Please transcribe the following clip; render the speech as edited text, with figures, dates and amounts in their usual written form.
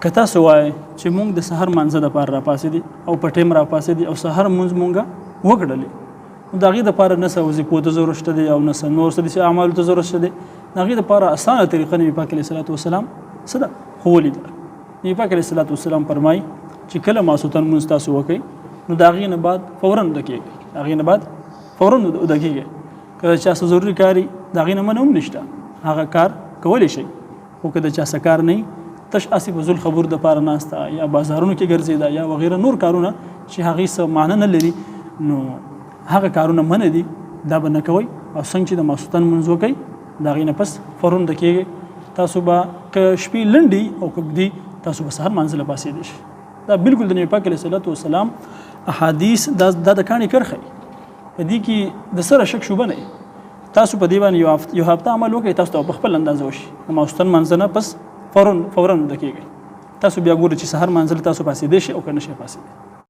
که تاسو وایئ چې موږ د سحر مانځه دپاره راپاڅېدي او په ټیم راپاڅېدي او سحر مونځ مونږه وکړلې، نو د هغې دپاره نه څه وظیفو ته ضرورت شته دی او نه څه نور څه داسې اعمالو ته ضرورت شته دی. د هغې دپاره اسانه طریقه نبي پاک علیه صلات وسلام څه ده ښوولې ده. نبي پاک علیه صلات وسلام فرمایي چې کله ماسوتن مونځ تاسو وکئ نو د هغې نه بعد فورا وده کېږئ، د هغې نه بعد فورا وده کېږئ. که چا څه ضروري کار وي د هغې نه منع هم نشته، هغه کار کولی شئ. خو که د چا څه کار نه وي تش اسې په زول خبرو دپاره ناسته یا بازارونو کې ګرځېده یا وغیره نور کارونه چې هغې څه معنی نه لري، نو هغه کارونه منع دي، دا به نه کوئ. او څنګه چې د ماسوتن مونځ وکئ د هغې نه پس فورا وده کېږئ. تاسو به که شپې لنډې او که اوږدې تاسو به سحر مانځه له پاڅېدی شئ. دا بالکل د نبي پاک علیه صلات وسلام احادیث دا د کاڼي کرښه په دې کې د سره شک شوبه نه. تاسو په دې باندې یو هفته عمل وکړئ، تاسو ته په خپل اندازه وشي د ماسوتن مانځه نه پس فورا وده کېږئ. تاسو بیا ګورئ چې سحر مانځه له تاسو پاڅېدی شئ او که نه شئ پاڅېدی.